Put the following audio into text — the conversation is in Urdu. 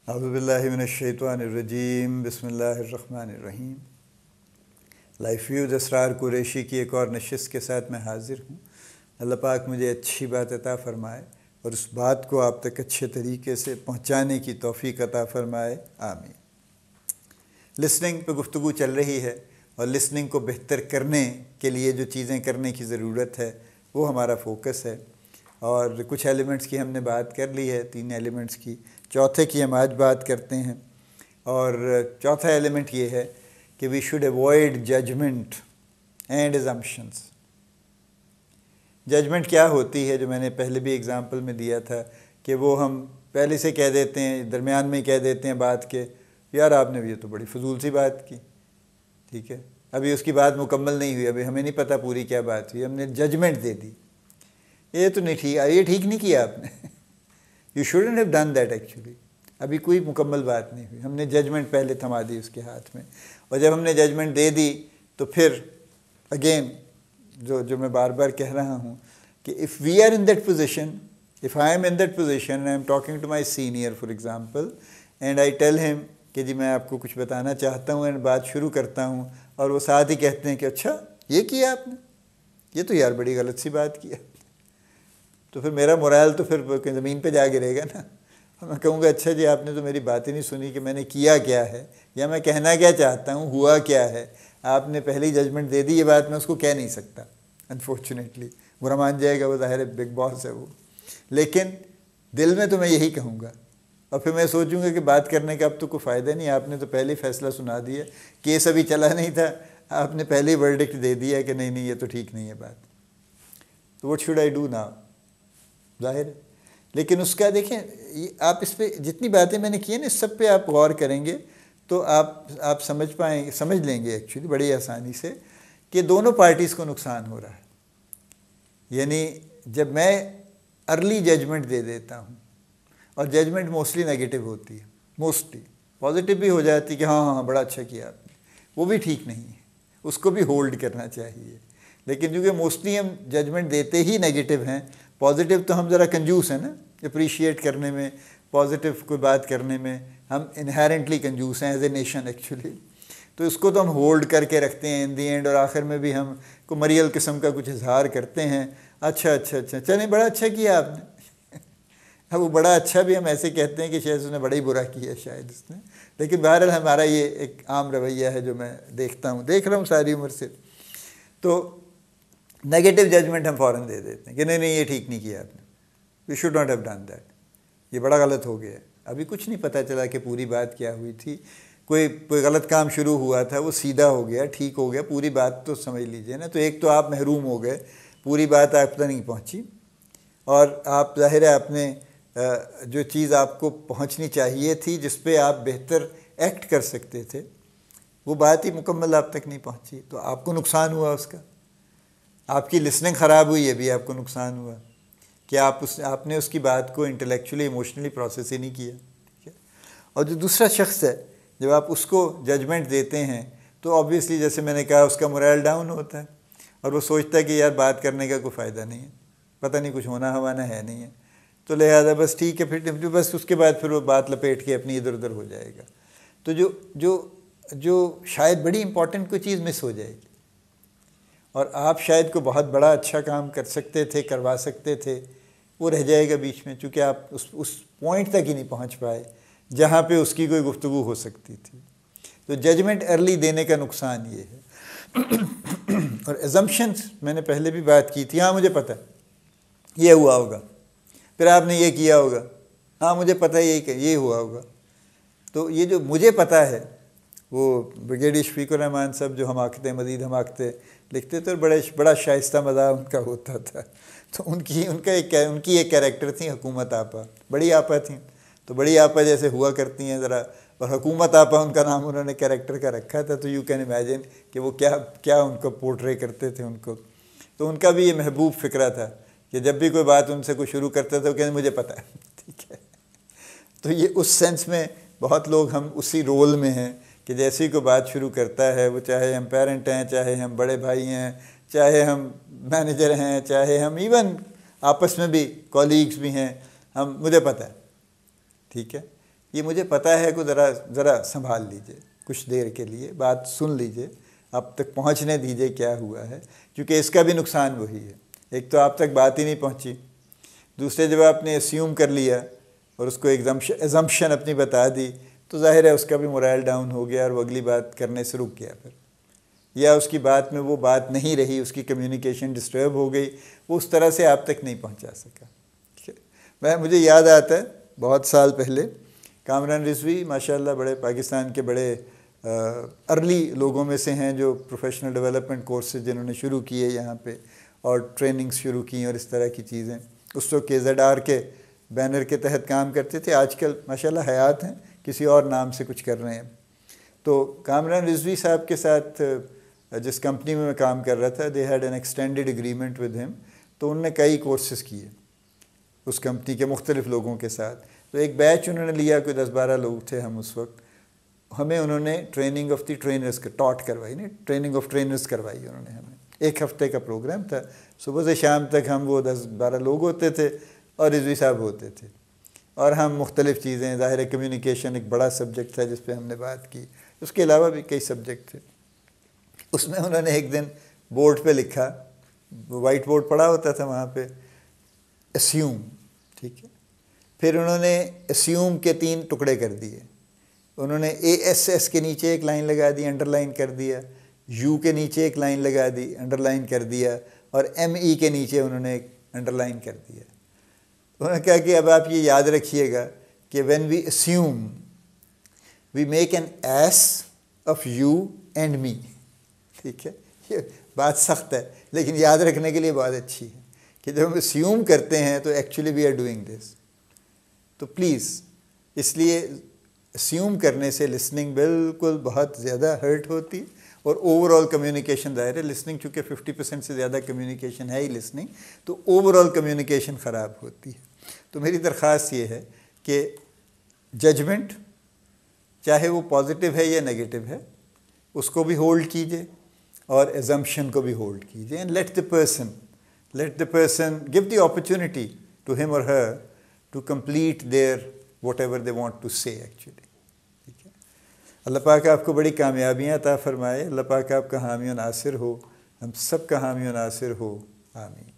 اعوذ باللہ من الشیطان الرجیم، بسم اللہ الرحمن الرحیم۔ لائف ویوز اسرار قریشی کی ایک اور نشست کے ساتھ میں حاضر ہوں۔ اللہ پاک مجھے اچھی بات عطا فرمائے اور اس بات کو آپ تک اچھے طریقے سے پہنچانے کی توفیق عطا فرمائے، آمین۔ لسننگ پہ گفتگو چل رہی ہے اور لسننگ کو بہتر کرنے کے لیے جو چیزیں کرنے کی ضرورت ہے وہ ہمارا فوکس ہے، اور کچھ ایلیمنٹس کی ہم نے بات کر لی ہے، 3 ایلیمنٹس کی، چوتھے کی ہم آج بات کرتے ہیں۔ اور چوتھا ایلیمنٹ یہ ہے کہ we should avoid judgment and assumptions۔ Judgment کیا ہوتی ہے، جو میں نے پہلے بھی اگزامپل میں دیا تھا کہ وہ ہم پہلے سے کہہ دیتے ہیں، درمیان میں کہہ دیتے ہیں بات کے، یار آپ نے یہ تو بڑی فضول سی بات کی، ٹھیک ہے، ابھی اس کی بات مکمل نہیں ہوئی، ابھی ہمیں نہیں پتہ پوری کیا بات ہوئی، ہم نے ججمنٹ دے دی، یہ تو نہیں ٹھیک، یہ ٹھیک نہیں کیا آپ نے، you shouldn't have done that actually, ابھی کوئی مکمل بات نہیں ہوئی، ہم نے ججمنٹ پہلے تھما دی اس کے ہاتھ میں، اور جب ہم نے ججمنٹ دے دی تو پھر اگین جو میں بار بار کہہ رہا ہوں کہ if we are in that position, if I am in that position and I am talking to my senior for example and I tell him کہ جی میں آپ کو کچھ بتانا چاہتا ہوں اینڈ بات شروع کرتا ہوں، اور وہ ساتھ ہی کہتے ہیں کہ اچھا یہ کیا آپ نے، یہ تو یار بڑی غلط سی بات کیا، تو پھر میرا مورال تو پھر زمین پہ جا گرے گا نا، میں کہوں گا اچھا جی آپ نے تو میری بات ہی نہیں سنی کہ میں نے کیا کیا ہے یا میں کہنا کیا چاہتا ہوں، ہوا کیا ہے، آپ نے پہلی ججمنٹ دے دی، یہ بات میں اس کو کہہ نہیں سکتا انفارچونیٹلی، برا مان جائے گا، وہ ظاہر ہے بگ باس ہے وہ، لیکن دل میں تو میں یہی کہوں گا، اور پھر میں سوچوں گا کہ بات کرنے کا اب تو کوئی فائدہ نہیں، آپ نے تو پہلے ہی فیصلہ سنا دیا، کیس ابھی چلا نہیں تھا، آپ نے پہلے ہی ورڈکٹ دے دیا کہ نہیں یہ تو ٹھیک نہیں ہے بات، تو what should I do now, ظاہر ہے۔ لیکن اس کا دیکھیں، آپ اس پہ جتنی باتیں میں نے کی ہیں نا، اس سب پہ آپ غور کریں گے تو آپ سمجھ لیں گے ایکچولی بڑی آسانی سے کہ دونوں پارٹیز کو نقصان ہو رہا ہے۔ یعنی جب میں ارلی ججمنٹ دے دیتا ہوں، اور ججمنٹ موسٹلی نیگیٹو ہوتی ہے، موسٹلی پازیٹیو بھی ہو جاتی ہے کہ ہاں ہاں بڑا اچھا کیا آپ نے، وہ بھی ٹھیک نہیں ہے، اس کو بھی ہولڈ کرنا چاہیے، لیکن چونکہ موسٹلی ہم ججمنٹ دیتے ہی نیگیٹو ہیں، پازیٹیو تو ہم ذرا کنجوس ہیں نا، اپریشیٹ کرنے میں، پازیٹیو کوئی بات کرنے میں ہم انہیرنٹلی کنجوس ہیں ایز اے نیشن ایکچولی، تو اس کو تو ہم ہولڈ کر کے رکھتے ہیں ان دی اینڈ، اور آخر میں بھی ہم کو مریل قسم کا کچھ اظہار کرتے ہیں، اچھا چلیں بڑا اچھا کیا آپ نے، اب وہ بڑا اچھا بھی ہم ایسے کہتے ہیں کہ شاید اس نے بڑا ہی برا کیا شاید اس نے، لیکن بہرحال ہمارا یہ ایک عام رویہ ہے جو میں دیکھ رہا ہوں ساری عمر سے، تو نیگیٹو ججمنٹ ہم فوراً دے دیتے ہیں کہ نہیں یہ ٹھیک نہیں کیا آپ نے، we should not have done that, یہ بڑا غلط ہو گیا، ابھی کچھ نہیں پتہ چلا کہ پوری بات کیا ہوئی تھی، کوئی غلط کام شروع ہوا تھا، وہ سیدھا ہو گیا، ٹھیک ہو گیا، پوری بات تو سمجھ لیجئے نا، تو ایک تو آپ محروم ہو گئے، پوری بات آپ تک نہیں پہنچی، اور آپ ظاہر ہے آپ نے جو چیز آپ کو پہنچنی چاہیے تھی، جس پہ آپ بہتر ایکٹ کر سکتے تھے، وہ بات ہی مکمل آپ تک نہیں پہنچی، تو آپ کو نقصان ہوا اس کا، آپ کی لسننگ خراب ہوئی ہے بھی، آپ کو نقصان ہوا کہ آپ نے اس کی بات کو انٹلیکچولی ایموشنلی پروسیس ہی نہیں کیا، ٹھیک ہے۔ اور جو دوسرا شخص ہے، جب آپ اس کو ججمنٹ دیتے ہیں تو آبویسلی جیسے میں نے کہا اس کا مورائل ڈاؤن ہوتا ہے، اور وہ سوچتا ہے کہ یار بات کرنے کا کوئی فائدہ نہیں ہے، پتہ نہیں کچھ ہونا ہوانا ہے نہیں ہے، تو لہٰذا بس ٹھیک ہے، پھر بس اس کے بعد پھر وہ بات لپیٹ کے اپنی ادھر ادھر ہو جائے گا، تو جو شاید بڑی امپورٹنٹ کوئی چیز مس ہو جائے گی، اور آپ شاید کو بہت بڑا اچھا کام کر سکتے تھے، کروا سکتے تھے، وہ رہ جائے گا بیچ میں، چونکہ آپ اس پوائنٹ تک ہی نہیں پہنچ پائے جہاں پہ اس کی کوئی گفتگو ہو سکتی تھی، تو ججمنٹ ارلی دینے کا نقصان یہ ہے۔ اور ایزمپشنز میں نے پہلے بھی بات کی تھی، ہاں مجھے پتہ یہ ہوا ہوگا، پھر آپ نے یہ کیا ہوگا، ہاں مجھے پتہ یہ ہوا ہوگا، تو یہ جو مجھے پتہ ہے، وہ بریگیڈیئر شفیق الرحمان صاحب جو حماقتیں مزید حماقتیں لکھتے تھے، اور بڑا شائستہ مزاح ان کا ہوتا تھا، تو ان کی ایک کیریکٹر تھی حکومت آپا، بڑی آپا تھیں، تو بڑی آپا جیسے ہوا کرتی ہیں ذرا، اور حکومت آپا ان کا نام انہوں نے کیریکٹر کا رکھا تھا، تو یو کین امیجن کہ وہ کیا ان کو پورٹرے کرتے تھے ان کو، تو ان کا بھی یہ محبوب فقرہ تھا کہ جب بھی کوئی بات ان سے کوئی شروع کرتا تھا وہ کہتے مجھے پتہ ہے، ٹھیک ہے، تو یہ اس سینس میں بہت لوگ ہم اسی رول میں ہیں کہ جیسے ہی کوئی بات شروع کرتا ہے، وہ چاہے ہم پیرنٹ ہیں، چاہے ہم بڑے بھائی ہیں، چاہے ہم مینیجر ہیں، چاہے ہم ایون آپس میں بھی کولیگز بھی ہیں، مجھے پتہ ہے، ٹھیک ہے، یہ مجھے پتہ ہے کہ ذرا سنبھال لیجئے، کچھ دیر کے لیے بات سن لیجئے، آپ تک پہنچنے دیجئے کیا ہوا ہے، کیونکہ اس کا بھی نقصان وہی ہے، ایک تو آپ تک بات ہی نہیں پہنچی، دوسرے جب آپ نے اسیوم کر لیا اور اس کو ایگزمپشن اپنی بتا دی تو ظاہر ہے اس کا بھی مورائل ڈاؤن ہو گیا اور وہ اگلی بات کرنے سے رک گیا، پھر یا اس کی بات میں وہ بات نہیں رہی، اس کی کمیونیکیشن ڈسٹرب ہو گئی، وہ اس طرح سے آپ تک نہیں پہنچا سکا۔ مجھے یاد آتا ہے بہت سال پہلے کامران رضوی ماشاءاللہ بڑے پاکستان کے بڑے ارلی لوگوں میں سے ہیں جو پروفیشنل ڈیولپمنٹ کورسز جنہوں نے شروع کیے یہاں پہ اور ٹریننگز شروع کی اور اس طرح کی چیزیں، اس وقت KZR کے بینر کے تحت کام کرتے تھے، آج کل ماشاءاللہ حیات ہیں، کسی اور نام سے کچھ کر رہے ہیں۔ تو کامران رضوی صاحب کے ساتھ جس کمپنی میں کام کر رہا تھا they had an extended agreement with ہم، تو انہوں نے کئی کورسز کیے اس کمپنی کے مختلف لوگوں کے ساتھ، تو ایک بیچ انہوں نے لیا، کوئی 10-12 لوگ تھے ہم اس وقت، ہمیں انہوں نے ٹریننگ آف دی ٹرینرز ٹاٹ کروائی، نہیں ٹریننگ آف ٹرینرز کروائی انہوں نے ہمیں، 1 ہفتے کا پروگرام تھا، صبح سے شام تک ہم وہ 10-12 لوگ ہوتے تھے اور رضوی صاحب ہوتے تھے، اور ہم مختلف چیزیں، ظاہر کمیونیکیشن ایک بڑا سبجیکٹ تھا جس پہ ہم نے بات کی، اس کے علاوہ بھی کئی سبجیکٹ تھے۔ اس میں انہوں نے ایک دن بورڈ پہ لکھا، وائٹ بورڈ پڑا ہوتا تھا وہاں پہ، اسیوم، ٹھیک ہے، پھر انہوں نے اسیوم کے 3 ٹکڑے کر دیے، انہوں نے ASS کے نیچے ایک لائن لگا دی، انڈر لائن کر دیا، U کے نیچے ایک لائن لگا دی، انڈر لائن کر دیا، اور ME کے نیچے انہوں نے ایک انڈر لائن کر دیا۔ انہوں نے کہا کہ اب آپ یہ یاد رکھیے گا کہ when we assume we make an ass of you and me، ٹھیک ہے، یہ بات سخت ہے لیکن یاد رکھنے کے لیے بہت اچھی ہے کہ جب ہم اسیوم کرتے ہیں تو actually we are doing this, تو پلیز اس لیے اسیوم کرنے سے لسننگ بالکل بہت زیادہ ہرٹ ہوتی، اور اوور آل کمیونیکیشن ظاہر ہے، لسننگ چونکہ 50% سے زیادہ کمیونیکیشن ہے ہی لسننگ، تو اوور آل کمیونیکیشن خراب ہوتی ہے۔ تو میری درخواست یہ ہے کہ ججمنٹ چاہے وہ پازیٹیو ہے یا نیگیٹو ہے اس کو بھی ہولڈ کیجئے اور ایزمپشن کو بھی ہولڈ کیجئے، and let the person give the opportunity to him or her to complete their whatever they want to say actually, ٹھیک ہے۔ اللہ پاک آپ کو بڑی کامیابیاں عطا فرمائے، اللہ پاک آپ کا حامی و ناصر ہو، ہم سب کا حامی و ناصر ہو، آمین۔